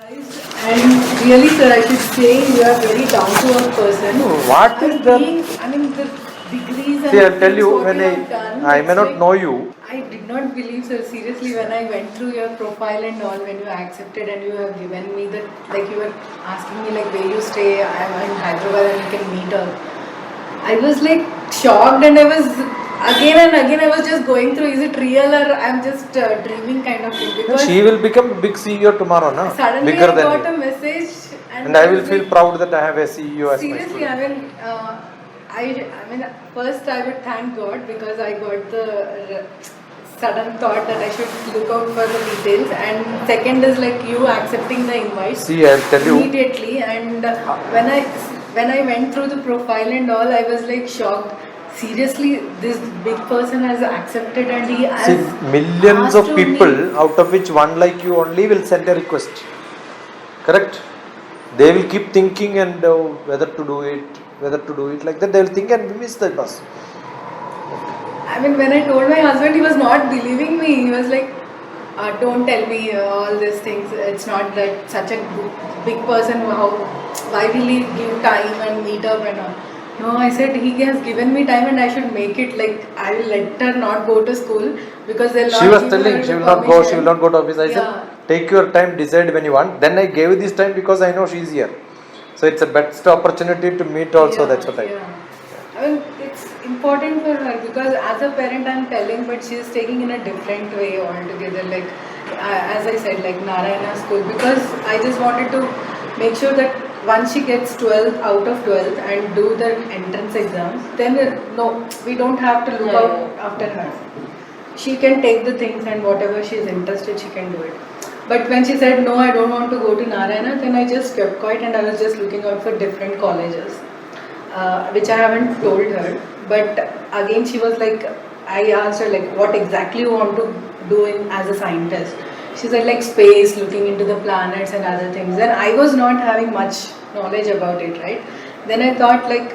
And really, sir, I should say you are very down-to-earth person. What is the? I mean, the degrees and See, I'll tell you what when you have done. I it's may not like- know you. I did not believe, sir. Seriously, when I went through your profile and all, when you accepted and you have given me the, like you were asking me like where you stay, I'm in Hyderabad and you can meet her. I was like shocked and I was again and again I was just going through, is it real or I'm just dreaming kind of thing, because She will become a big CEO tomorrow, no? suddenly Bigger I than got you. a message And I will was feel like, proud that I have a CEO as my seriously, student. I mean, first I would thank God because I got the sudden thought that I should look out for the details, and second is like you accepting the invite. See, I'll tell you. Immediately, and when I went through the profile and all, I was like shocked. Seriously, this big person has accepted and he has See, millions of asked people, me. out of which one like you only will send a request. Correct? They will keep thinking and whether to do it like that. They will think and miss the bus. I mean, when I told my husband, he was not believing me. He was like, "Don't tell me all these things. It's not that such a big person. Why will he give time and meet up and all?" No, I said he has given me time and I should make it. Like I will let her not go to school because they'll not. She was give telling her she the will not go, she permission. will not go to office. I said, take your time, decide when you want. Then I gave this time because I know she is here. So it's a best opportunity to meet also, Yeah, that's what I. yeah. I mean, it's important for her because as a parent I'm telling, but she is taking in a different way altogether. Like, as I said, like Narayana school, because I just wanted to make sure that once she gets 12th out of 12th and do the entrance exams, then no, we don't have to look out after her. She can take the things and whatever she is interested, she can do it. But when she said, no, I don't want to go to Narayana, then I just kept quiet and I was just looking out for different colleges, which I haven't told her. But again, she was like, I asked her, like, what exactly you want to do as a scientist? She said, like, space, looking into the planets and other things. And I was not having much knowledge about it, right? Then I thought, like,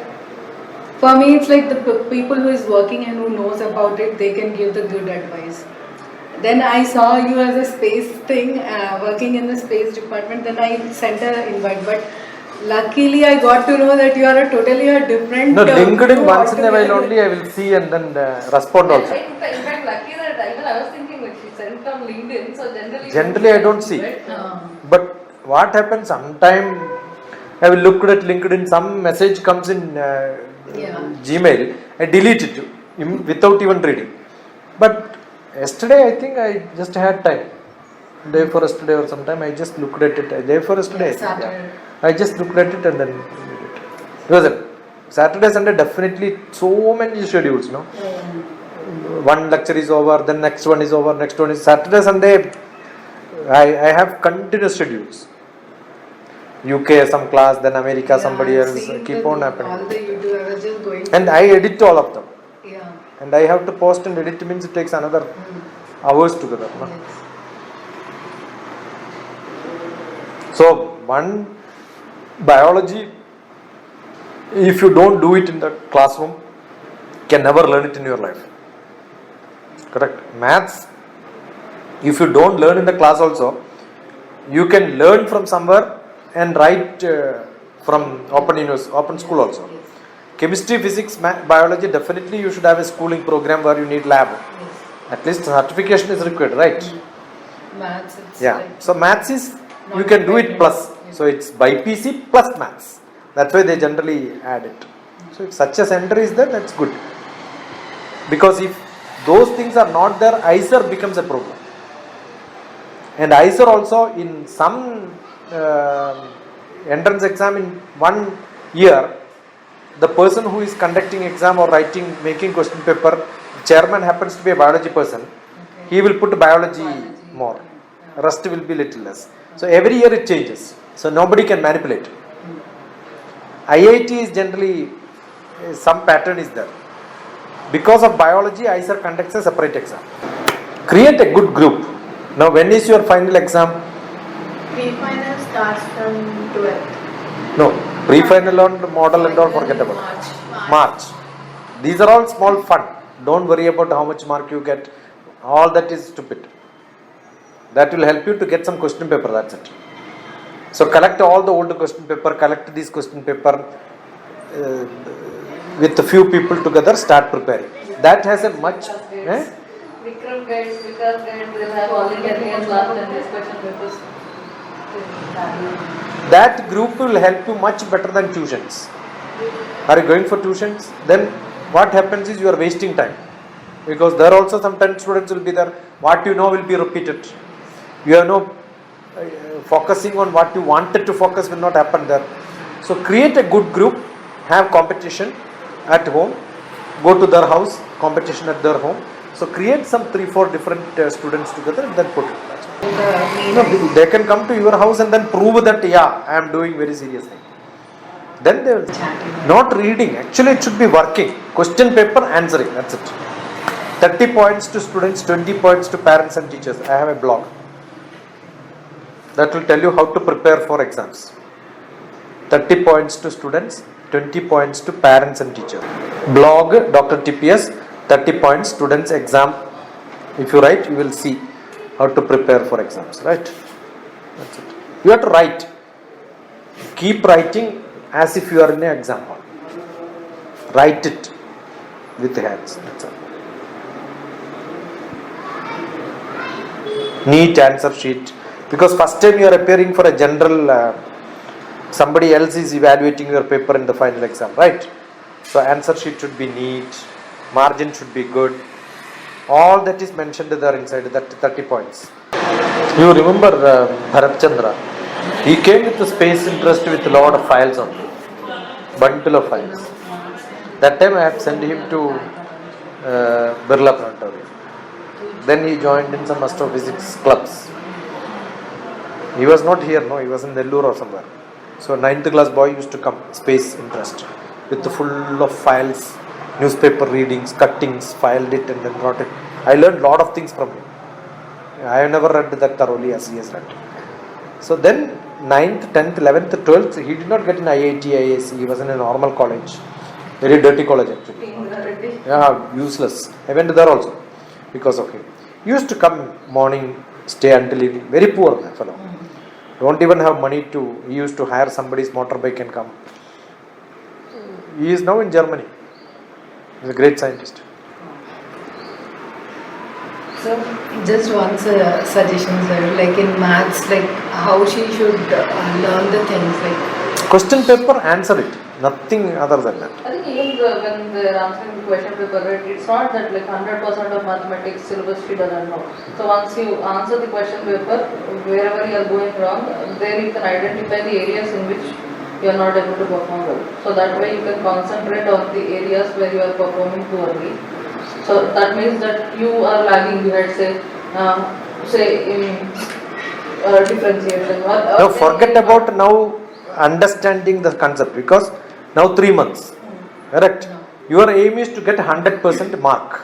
for me, it's like the people who is working and who knows about it, they can give the good advice. Then I saw you as a space thing, working in the space department. Then I sent an invite. But luckily, I got to know that you are a totally different. No, LinkedIn once in a while altogether. only I will see and then respond also. In fact, lucky that even I was thinking like she sent on LinkedIn, so Generally I don't see. But what happens sometime I will look at LinkedIn, some message comes in Gmail, I delete it without even reading. But yesterday I think I just had time. Day for yesterday or sometime I just looked at it. Day for yesterday. Saturday. I just looked at it and then read it. Because Saturday, Sunday definitely so many schedules, no? One lecture is over, then next one is over, next one is Saturday, Sunday. I have continuous schedules. UK some class, then America somebody else, keep on happening. All the YouTube, I was just going. And I edit all of them. Yeah. And I have to post and edit means it takes another hours together. No? Yes. So one biology, if you don't do it in the classroom, you can never learn it in your life. Correct. Maths, if you don't learn in the class also, you can learn from somewhere and write from open school also. Yes. Chemistry, physics, biology, definitely you should have a schooling program where you need lab. Yes. At least certification is required, right? Maths, it's Yeah. like So maths is, you not can do it dependent. plus. Yes. So it's by PC plus maths. That's why they generally add it. So if such a center is there, that's good. Because if those things are not there, ICER becomes a problem. And ICER also in some entrance exam in 1 year, the person who is conducting exam or making question paper, chairman happens to be a biology person, he will put biology more. Rest will be little less. So every year it changes. So nobody can manipulate. IIT is generally, some pattern is there. Because of biology, ICER conducts a separate exam. Create a good group. Now when is your final exam? Pre-final starts from 12th. No, pre-final and model and all forget about it. March. These are all small fun. Don't worry about how much mark you get. All that is stupid. That will help you to get some question paper, that's it. So collect all the old question paper, collect this question paper with a few people together, start preparing. That has a much. Vikram guides, Vikas guides, they'll have all India years last and this question papers. That group will help you much better than tuitions. Are you going for tuitions? Then what happens is you are wasting time. Because there also some 10 students will be there. What you know will be repeated. You have no focusing on what you wanted to focus will not happen there. So create a good group, have competition at home, go to their house, competition at their home. So create some 3-4 different students together and then put it. No, they can come to your house and then prove that I am doing very seriously. Then they will not reading. Actually, it should be working. Question paper, answering. That's it. 30 points to students, 20 points to parents and teachers. I have a blog that will tell you how to prepare for exams. 30 points to students, 20 points to parents and teachers. Blog DrTPS, 30 points students exam. If you write, you will see how to prepare for exams. Right? That's it. You have to write. Keep writing as if you are in an exam hall. Write it with hands. That's all. Neat answer sheet. Because first time you are appearing for a general, somebody else is evaluating your paper in the final exam, right? So answer sheet should be neat, margin should be good. All that is mentioned there inside that 30 points. You remember Bharat Chandra? He came with the space interest with a lot of files on him, bundle of files. That time I had sent him to Birla Planetarium. Then he joined in some astrophysics clubs. He was not here, no, he was in Nellore or somewhere. So 9th class boy used to come, space interest, with the full of files, newspaper readings, cuttings, filed it and then brought it. I learned lot of things from him. I have never read that thoroughly as he has read. So then 9th, 10th, 11th, 12th, he did not get in IIT, IISc, he was in a normal college. Very dirty college actually. Yeah, useless. I went there also because of him. He used to come morning, stay until evening. Very poor fellow. Don't even have money to, he used to hire somebody's motorbike and come. He is now in Germany. He's a great scientist. So, just one suggestion, sir. Like in maths, like how she should learn the things. Like Question paper, answer it. Nothing other than that. I think even when they're answering the question paper, right, it's not that like 100% of mathematics syllabus she doesn't know. So once you answer the question paper, wherever you are going wrong, there you can identify the areas in which you are not able to perform well. So that way you can concentrate on the areas where you are performing poorly. So that means that you are lagging behind, say in differentiation. Now forget about now understanding the concept, because now 3 months, correct? Your aim is to get 100% mark.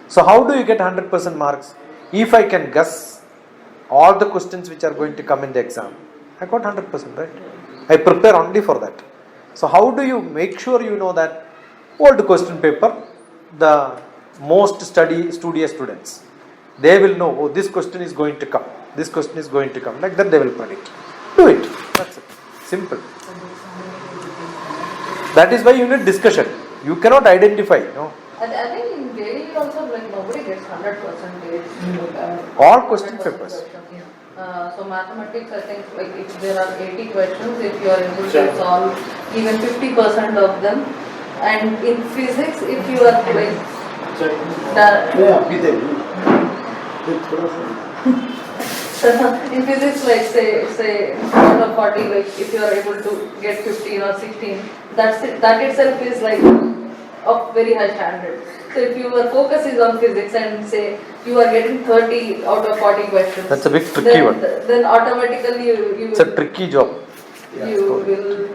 So how do you get 100% marks? If I can guess all the questions which are going to come in the exam, I got 100%, right? I prepare only for that. So how do you make sure you know that old question paper, the most studious students, they will know, oh, this question is going to come, this question is going to come, like that they will predict. Do it, that's it, simple. That is why you need discussion. You cannot identify, no. I think in JEE also like nobody gets 100%. All question papers. So mathematics, I think like if there are 80 questions, if you are able to solve even 50% of them, and in physics, if you are like in physics, like say out of 40, like if you are able to get 15 or 16, that itself is like of very high standard. So if your focus is on physics and say you are getting 30 out of 40 questions, that's a big tricky one. Then automatically you it's a tricky job. You will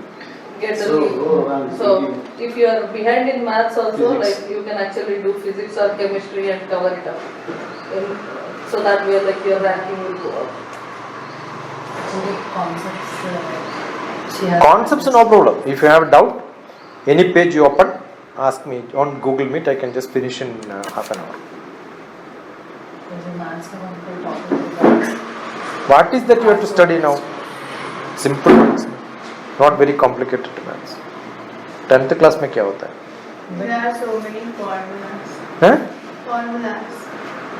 get a lead. So if you are behind in maths also, like you can actually do physics or chemistry and cover it up. So that way, like your ranking will go up. Concepts no problem. If you have doubt, any page you open, ask me on Google Meet. I can just finish in half an hour. What is that you have to study now? Simple maths, not very complicated maths. 10th class में क्या होता है? There are so many formulas. Huh? Formulas.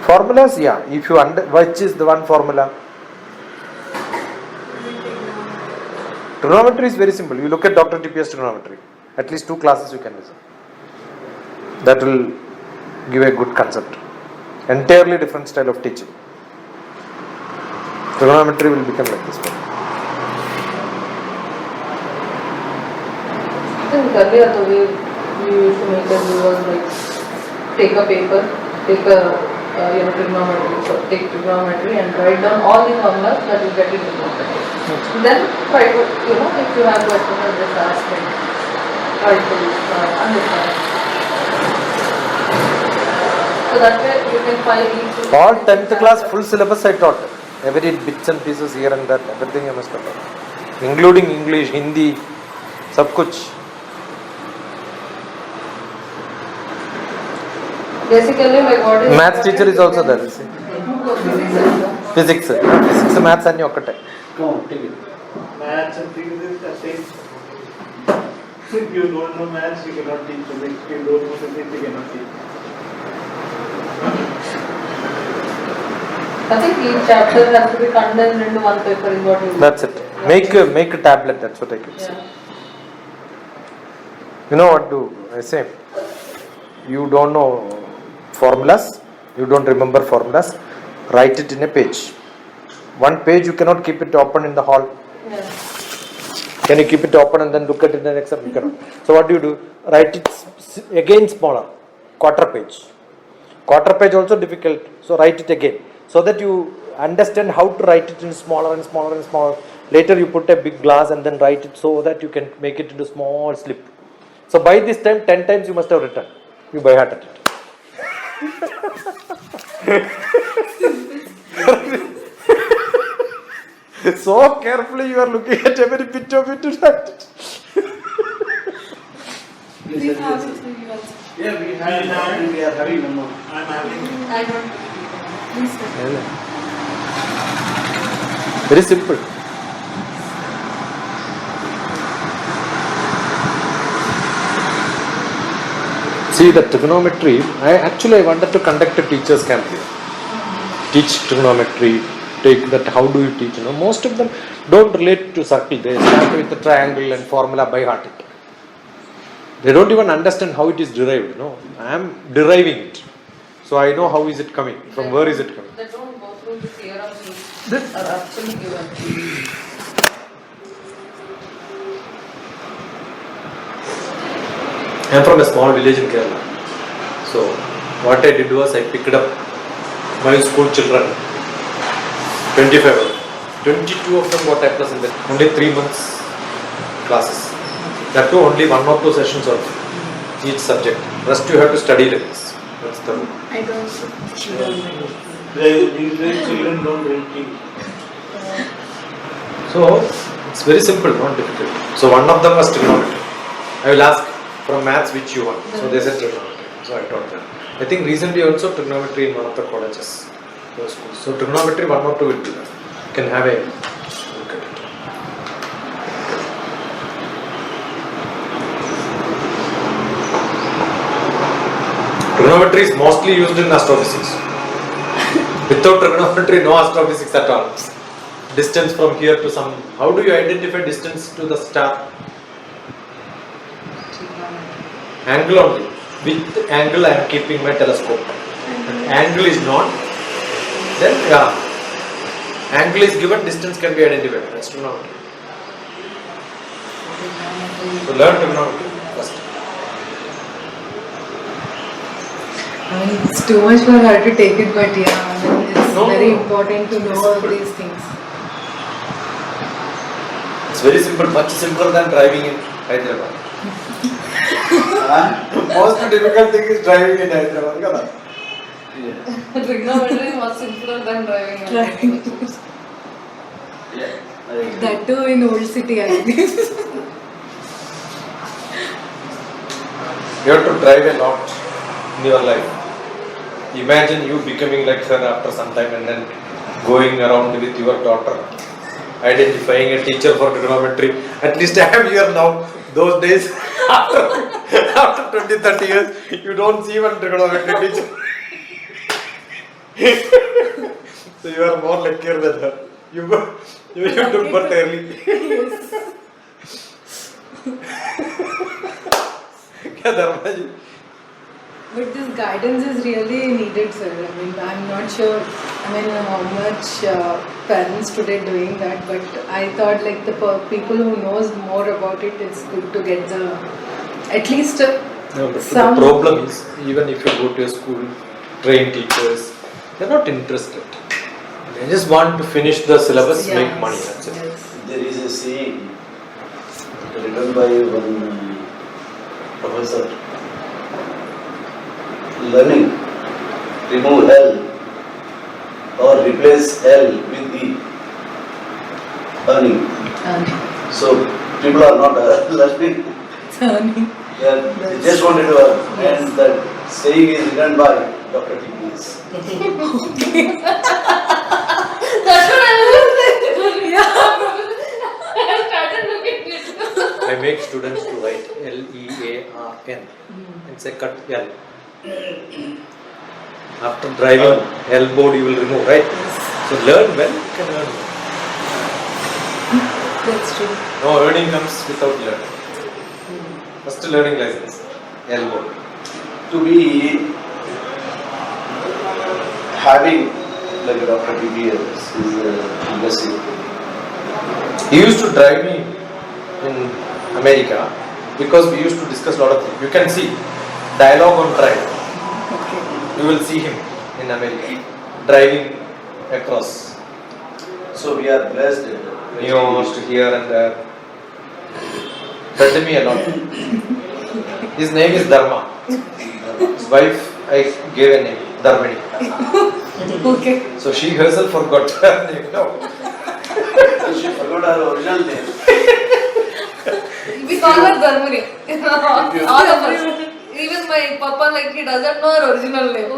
Formulas, yeah. If you which is the one formula? Trigonometry is very simple. You look at DrTPS trigonometry. At least 2 classes you can listen. That will give a good concept. Entirely different style of teaching. Trigonometry will become like this one. I think earlier the way we used to make it was like take a paper, take a trigonometry, so take trigonometry and write down all the formulas that you get in trigonometry. Then try to, if you have questions, just ask me. Try to understand. So that way you can find each. All 10th class full syllabus I taught. Every bits and pieces here and that, everything I must have taught. Including English, Hindi, sab kuch. Basically, like what is Maths teacher is also there. Physics, maths and okkate. No, take it. Maths and physics is the same. If you don't know maths, you cannot teach physics. If you don't know physics, you cannot teach. I think each chapter has to be condensed into one paper is what you. That's it. Make a tablet. That's what I can say. Yeah. You know what do I say? You don't know formulas. You don't remember formulas. Write it in a page. One page you cannot keep it open in the hall. Yeah. Can you keep it open and then look at it in the exam? You cannot. So what do? Write it again smaller. Quarter page. Quarter page also difficult. So write it again. So that you understand how to write it in smaller and smaller and smaller. Later you put a big glass and then write it so that you can make it into small slip. So by this time 10 times you must have written. You by heart at it. So carefully you are looking at every bit of it to write it. We have it with you also. Yeah, we are having one more. I'm having. I don't. Please tell. Very simple. See the trigonometry, I wanted to conduct a teacher's camp here. Teach trigonometry, take that, how do you teach? Most of them don't relate to circle, they start with the triangle and formula by heart it. They don't even understand how it is derived. I am deriving it. So I know how is it coming, from where is it coming. They don't go through the theorems which are actually given. I am from a small village in Kerala. So what I did was I picked up my school children, 25 of them. 22 of them got A+ in that. Only 3 months classes. That too only 1 or 2 sessions of each subject. Rest you have to study like this. That's the rule. I don't. These days children don't read. So it's very simple, not difficult. So one of them was trigonometry. I will ask from maths which you want. So they said trigonometry. So I taught them. I think recently also trigonometry in one of the colleges. So trigonometry 1 or 2 will be there. You can have a look at it. Trigonometry is mostly used in astrophysics. Without trigonometry, no astrophysics at all. Distance from here to some. How do you identify distance to the star? Angle only. With angle I am keeping my telescope. Angle is not. Then angle is given, distance can be identified. That's trigonometry. So learn trigonometry first. It's too much for her to take it, but it's No, very no. important to know all these things. It's very simple, much simpler than driving in Hyderabad. Most difficult thing is driving in Hyderabad. Trigonometry is much simpler than driving. That too in old city, I think. You have to drive a lot in your life. Imagine you becoming like her after some time and then going around with your daughter. identifying a teacher for trigonometry. At least I am here now. Those days, after 20, 30 years, you don't see one trigonometry teacher. So you are more luckier than her. You took birth early. क्या धर्मा जी? But this guidance is really needed, sir. I mean, I'm not sure. I mean, how much parents today doing that. But I thought, like the people who knows more about it, it's good to get the at least No, but some. the problem is, even if you go to a school, train teachers, they're not interested. They just want to finish the syllabus, Yes, make money. That's it. yes. There is a saying written by one professor: learning, remove L or replace L with E. Earning. So people are not learning. Earning. They just wanted to earn. Yes. And that saying is written by DrTPS. That's what I was like. Yeah. I started looking at it. I make students to write Learn and say cut L. After driving, L board you will remove, right? So learn well, you can earn well. That's true. No earning comes without learning. First learning license, L board. To be having like a DrTPS is a blessing. He used to drive me in America because we used to discuss a lot of things. You can see dialogue on drive. Okay. You will see him in America driving across. So we are blessed. He almost here and there. Fed me a lot. His name is Dharma. His wife, I gave a name, Dharmini. Okay. So she herself forgot her name. No. She forgot her original name. We call her Dharmini. All of us. Even my papa, like, he doesn't know her original name.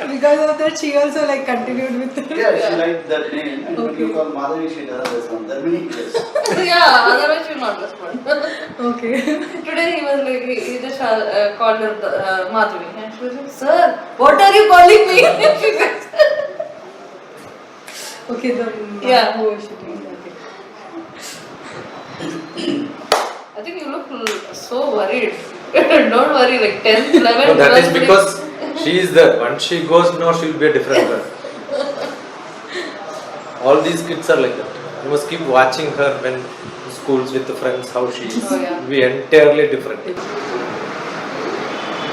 Because of that, she also like continued with it. Yeah, she liked that name. And when Okay. you call Madhavi, she doesn't respond. That means yes. Yeah, otherwise she will not respond. Okay. Today he was like, he just called her Madhavi. And she was like, sir, what are you calling me? She said. Okay, the Yeah. who was shooting. Okay. I think you look so worried. Don't worry, like 10th, 11th. No, that is 12th, because she is there. Once she goes, no, she will be a different girl. All these kids are like that. You must keep watching her when schools with the friends, how she is. Oh, yeah. Be entirely different.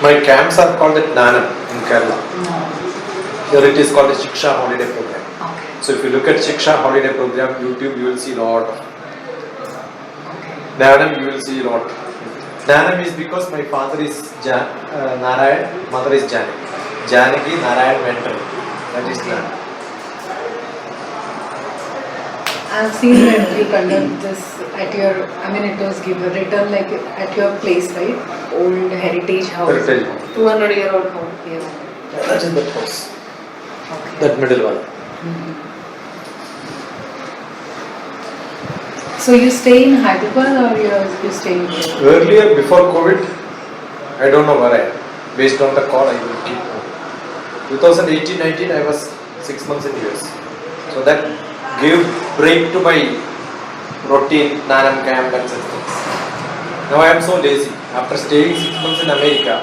My camps are called at Nanam in Kerala. Here it is called a Shiksha holiday program. Okay. So if you look at Shiksha holiday program, YouTube, you will see a lot of. Nanam, you will see a lot. Nanam is because my father is Narayan, mother is Janaki. Janaki, Narayan, mental. That is Nanam. I've seen that you conduct this at your, I mean it was given written like at your place, right? Old heritage house. Heritage. 200-year-old home. Yeah. That is that house. Okay. That middle one. So you stay in Hyderabad or you stay in Kerala? Earlier, before COVID, I don't know where I am. Based on the call, I will keep. 2018-19, I was 6 months in US. So that gave break to my routine, Nanam camp and such things. Now I am so lazy. After staying 6 months in America,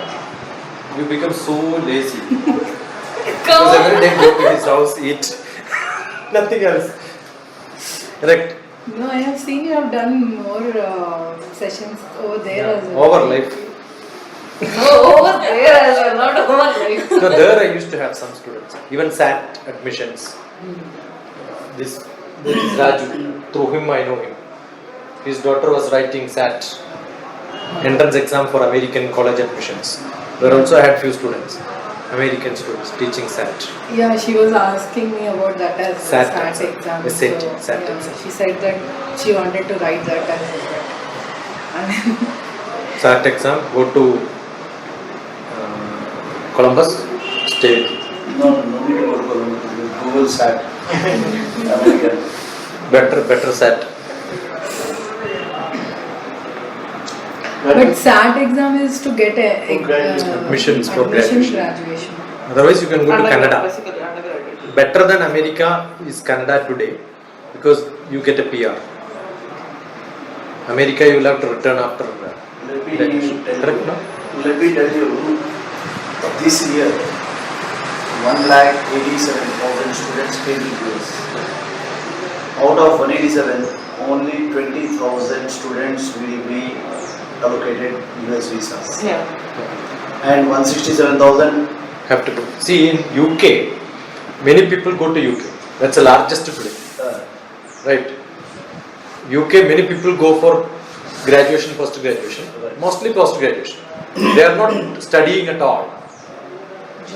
you become so lazy. Because every day go to his house, eat. Nothing else. Correct. No, I have seen you have done more sessions over there as well. Over life. No, over there as well, not over life. So there I used to have some students. Even SAT admissions. This is Raju. Through him I know him. His daughter was writing SAT entrance exam for American college admissions. There also I had few students, American students teaching SAT. Yeah, she was asking me about that as SAT SAT exam. exam. SAT, So, SAT yeah, exam. she said that she wanted to write that as well. I mean, SAT exam, go to Columbus, stay. No need to go to Google SAT. American. better set. But SAT exam is to get Admissions for admission graduation. Otherwise, you can go to Canada. Basically, undergraduate. Better than America is Canada today because you get a PR. America, you will have to return after Let me graduation. tell Correct, you, no? let me tell you, this year, 1,87,000 students came to US. Out of 187, only 20,000 students will be allocated US visas. Yeah. And 167,000, Have to go. See, in UK, many people go to UK. That's the largest today. Right. UK, many people go for graduation, post graduation, mostly post graduation. They are not studying at all.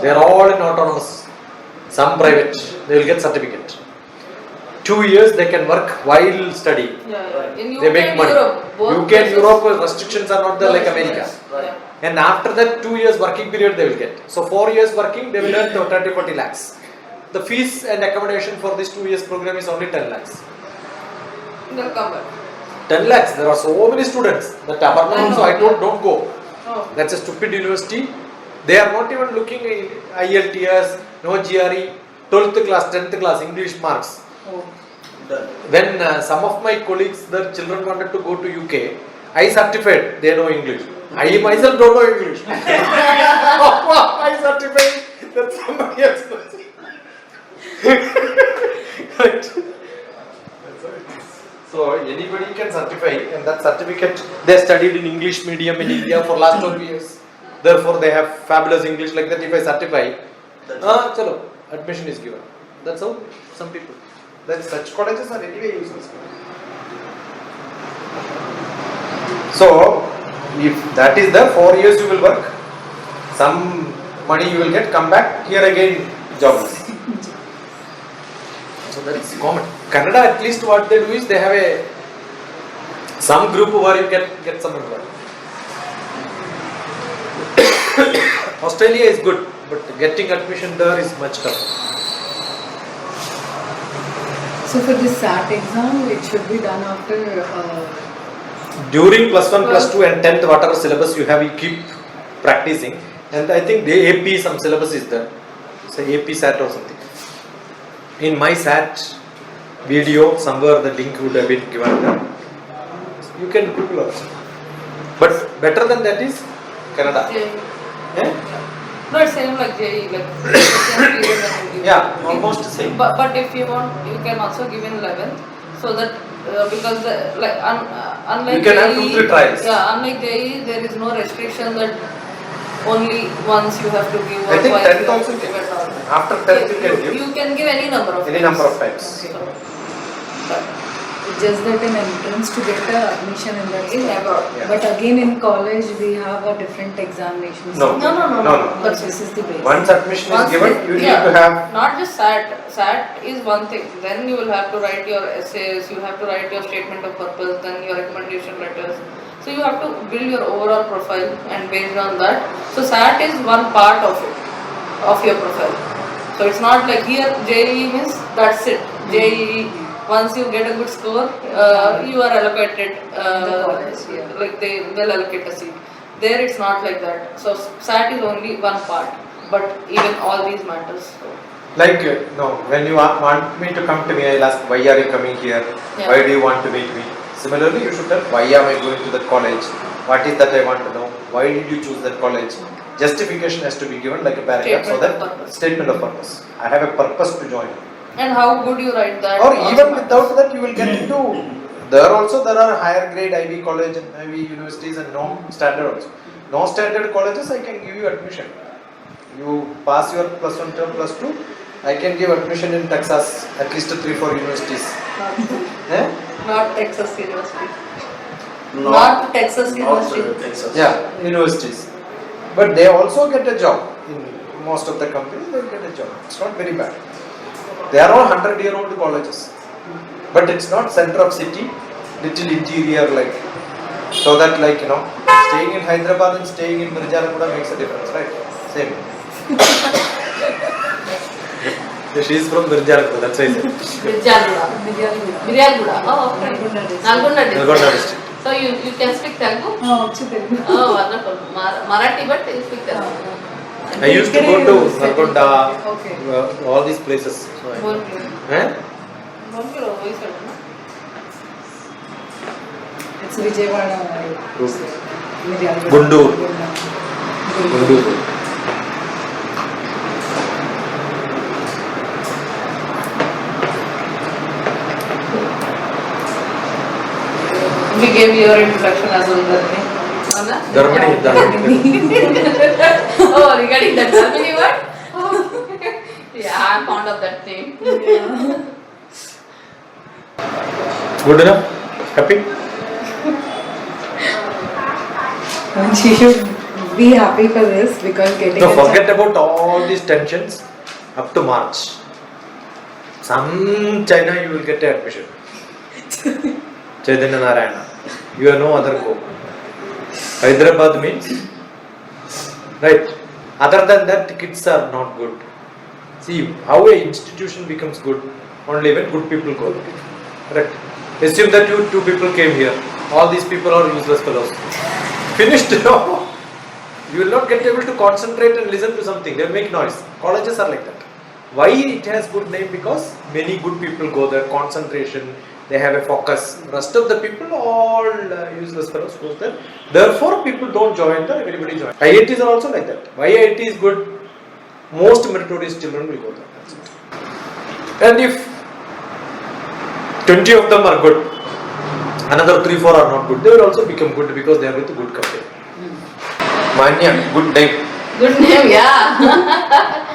They are all in autonomous. Some private, they will get certificate. 2 years they can work while studying. Yeah. In UK They make and money. Europe, both UK and places- Europe restrictions are not there like No America. restrictions. Yeah. And after that 2 years working period they will get. So 4 years working they will earn 30-40 lakhs. The fees and accommodation for this 2 years program is only 10 lakhs. They'll come back. 10 lakhs, there are so many students. The Tabarna also I told don't go. Oh. That's a stupid university. They are not even looking at IELTS, no GRE, 12th class, 10th class, English marks. Oh. done. When some of my colleagues, their children wanted to go to UK, I certified they know English. I myself don't know English. I certified that somebody else knows. Right. So anybody can certify, and that certificate they studied in English medium in India for last 12 years. Therefore, they have fabulous English like that. If I certify, chalo, admission is given. That's how some people. Then such colleges are anyway useless. So, if that is the 4 years you will work, some money you will get, come back, here again jobless. So that's common. Canada, at least what they do is they have some group where you get some employment. Australia is good, but getting admission there is much tougher. So for this SAT exam, it should be done after. During plus 1, plus 2 and 10th, whatever syllabus you have, you keep practicing. And I think the AP, some syllabus is there. Say AP SAT or something. In my SAT video, somewhere the link would have been given there. You can Google also. But better than that is Canada. JEE. Yeah? No, it's same like JEE, like the same period that you give. Yeah, almost the same. But if you want, you can also give in 11th, so that because unlike You can have JEE, 2-3 trials. Yeah, unlike JEE, there is no restriction that only once you have to give. I or think twice 10th you have also to give can. it all. After 10th you can give. You can give any number of Any times. number of times. So, Just that in entrance to get the admission in that. in never. Yeah. But again in college we have a different examination. No. No. But this is the basic. Once admission is Once given, they- you need yeah, to have. not just SAT. SAT is one thing. Then you will have to write your essays. You have to write your statement of purpose. Then your recommendation letters. So you have to build your overall profile, and based on that. So SAT is one part of it, of your profile. So it's not like here JEE means that's it. JEE. Once you get a good score, you are allocated. The college, yeah. Like they'll allocate a seat. There it's not like that. So SAT is only one part, but even all these matters. Like, no, when you want me to come to me, I'll ask, why are you coming here? Yeah. Why do you want to meet me? Similarly, you should tell, why am I going to that college? What is that I want to know? Why did you choose that college? Justification has to be given like a paragraph so Statement that of purpose. statement of purpose. I have a purpose to join. And how good you write that. Or also even matters. without that, you will get into. There are higher grade Ivy college and Ivy universities and no standard also. No standard colleges, I can give you admission. You pass your plus 1 term, plus 2, I can give admission in Texas, at least 3-4 universities. Eh? Not Texas University. Not Texas University. Texas. Yeah, universities. But they also get a job. In most of the companies, they will get a job. It's not very bad. They are all 100-year-old colleges. But it's not center of city, little interior like. So that staying in Hyderabad and staying in Mirjalakuda makes a difference, right? Same. She is from Mirjalpur, that's why I said. Mirjalgooda. Miryalgooda. Oh, okay. Nalgonda Nalgonda district. district. So you can speak Telugu? Actually. Oh, wonderful. Marathi, but you speak Telugu. I used to go to Nalgonda, Okay. all these places. So I- Borkuru. Eh? Borkuru, voice It's Vijayawada. Gundur. Gundur. We gave your introduction as well, Dharmini. Dharmini. Oh, regarding that Dharmini word? Oh. Yeah, I'm fond of that name. Good enough? Happy? And she should be happy for this because getting No, a forget about all these tensions up to March. Some China you will get admission. Chaitanya Narayana. You have no other go. Hyderabad means, right? Other than that, kids are not good. See how a institution becomes good only when good people go there. Correct? Assume that you two people came here. All these people are useless fellows. Finished. You will not get able to concentrate and listen to something. They will make noise. Colleges are like that. Why it has good name? Because many good people go there. Concentration. They have a focus. Rest of the people all useless fellows goes there. Therefore, people don't join there. Everybody join. IITs are also like that. Why IIT is good? Most meritorious children will go there. That's it. And if 20 of them are good, another 3-4 are not good, they will also become good because they are with a good company. Manya, good name. Good name, yeah.